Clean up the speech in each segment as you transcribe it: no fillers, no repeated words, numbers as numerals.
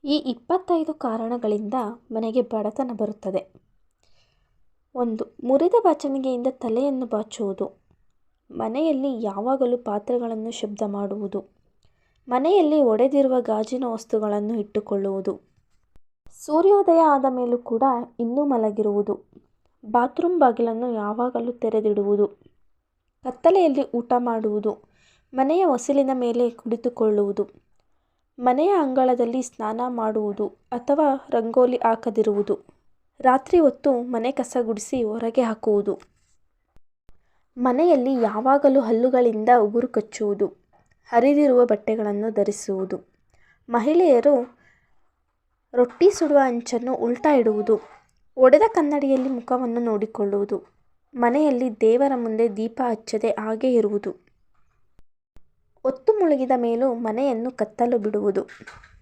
ಈ 25 ಕಾರಣಗಳಿಂದ ಮನೆಗೆ ಬಡತನ ಬರುತ್ತದೆ. 1. ಮುರಿದ ಬಾಚಣಿಗೆಯಿಂದ ತಲೆಯನ್ನು ಬಾಚುವುದು. ಮನೆಯಲ್ಲಿ ಯಾವಾಗಲೂ ಪಾತ್ರೆಗಳನ್ನು ಶಬ್ದ ಮಾಡುವುದು. ಮನೆಯಲ್ಲಿ ಒಡೆದಿರುವ ಗಾಜಿನ ವಸ್ತುಗಳನ್ನು ಇಟ್ಟುಕೊಳ್ಳುವುದು. ಸೂರ್ಯೋದಯ ಆದ ಮೇಲೂ ಕೂಡ ಇನ್ನೂ ಮಲಗಿರುವುದು. ಬಾತ್ರೂಮ್ ಬಾಗಿಲನ್ನು ಯಾವಾಗಲೂ ತೆರೆದಿಡುವುದು. ಕತ್ತಲೆಯಲ್ಲಿ ಊಟ ಮಾಡುವುದು. ಮನೆಯ ಹೊಸಿಲಿನ ಮೇಲೆ ಕುಳಿತುಕೊಳ್ಳುವುದು. ಮನೆಯ ಅಂಗಳದಲ್ಲಿ ಸ್ನಾನ ಮಾಡುವುದು ಅಥವಾ ರಂಗೋಲಿ ಹಾಕದಿರುವುದು. ರಾತ್ರಿ ಹೊತ್ತು ಮನೆ ಕಸ ಗುಡಿಸಿ ಹೊರಗೆ ಹಾಕುವುದು. ಮನೆಯಲ್ಲಿ ಯಾವಾಗಲೂ ಹಲ್ಲುಗಳಿಂದ ಉಗುರು ಕಚ್ಚುವುದು. ಹರಿದಿರುವ ಬಟ್ಟೆಗಳನ್ನು ಧರಿಸುವುದು. ಮಹಿಳೆಯರು ರೊಟ್ಟಿ ಸುಡುವ ಹಂಚನ್ನು ಉಲ್ಟಾ ಇಡುವುದು. ಒಡೆದ ಕನ್ನಡಿಯಲ್ಲಿ ಮುಖವನ್ನು ನೋಡಿಕೊಳ್ಳುವುದು. ಮನೆಯಲ್ಲಿ ದೇವರ ಮುಂದೆ ದೀಪ ಹಚ್ಚದೆ ಹಾಗೇ ಇರುವುದು. ಹೊತ್ತು ಮುಳುಗಿದ ಮೇಲೂ ಮನೆಯನ್ನು ಕತ್ತಲು ಬಿಡುವುದು.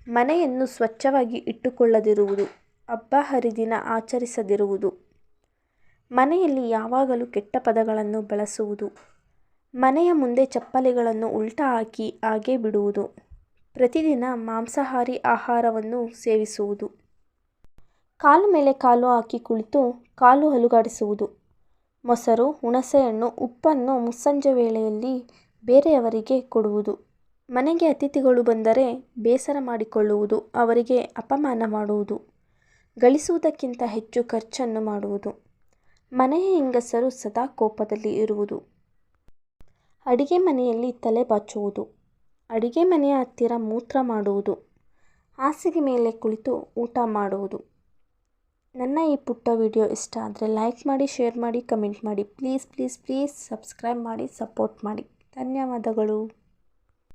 ಮನೆಯನ್ನು ಸ್ವಚ್ಛವಾಗಿ ಇಟ್ಟುಕೊಳ್ಳದಿರುವುದು. ಹಬ್ಬ ಹರಿದಿನ ಆಚರಿಸದಿರುವುದು. ಮನೆಯಲ್ಲಿ ಯಾವಾಗಲೂ ಕೆಟ್ಟ ಪದಗಳನ್ನು ಬಳಸುವುದು. ಮನೆಯ ಮುಂದೆ ಚಪ್ಪಲಿಗಳನ್ನು ಉಲ್ಟಾ ಹಾಕಿ ಹಾಗೇ ಬಿಡುವುದು. ಪ್ರತಿದಿನ ಮಾಂಸಾಹಾರಿ ಆಹಾರವನ್ನು ಸೇವಿಸುವುದು. ಕಾಲು ಮೇಲೆ ಕಾಲು ಹಾಕಿ ಕುಳಿತು ಕಾಲು ಅಲುಗಾಡಿಸುವುದು. ಮೊಸರು, ಹುಣಸೆಹಣ್ಣು, ಉಪ್ಪನ್ನು ಮುಸ್ಸಂಜೆ ವೇಳೆಯಲ್ಲಿ ಬೇರೆಯವರಿಗೆ ಕೊಡುವುದು. ಮನೆಗೆ ಅತಿಥಿಗಳು ಬಂದರೆ ಬೇಸರ ಮಾಡಿಕೊಳ್ಳುವುದು. ಅವರಿಗೆ ಅಪಮಾನ ಮಾಡುವುದು. ಗಳಿಸುವುದಕ್ಕಿಂತ ಹೆಚ್ಚು ಖರ್ಚನ್ನು ಮಾಡುವುದು. ಮನೆಯ ಹೆಂಗಸರು ಸದಾ ಕೋಪದಲ್ಲಿ ಇರುವುದು. ಅಡಿಗೆ ಮನೆಯಲ್ಲಿ ತಲೆ ಬಾಚುವುದು. ಅಡಿಗೆ ಮನೆಯ ಹತ್ತಿರ ಮೂತ್ರ ಮಾಡುವುದು. ಹಾಸಿಗೆ ಮೇಲೆ ಕುಳಿತು ಊಟ ಮಾಡುವುದು. ನನ್ನ ಈ ಪುಟ್ಟ ವಿಡಿಯೋ ಇಷ್ಟ ಆದರೆ ಲೈಕ್ ಮಾಡಿ, ಶೇರ್ ಮಾಡಿ, ಕಮೆಂಟ್ ಮಾಡಿ. ಪ್ಲೀಸ್ ಸಬ್ಸ್ಕ್ರೈಬ್ ಮಾಡಿ, ಸಪೋರ್ಟ್ ಮಾಡಿ. ಧನ್ಯವಾದಗಳು.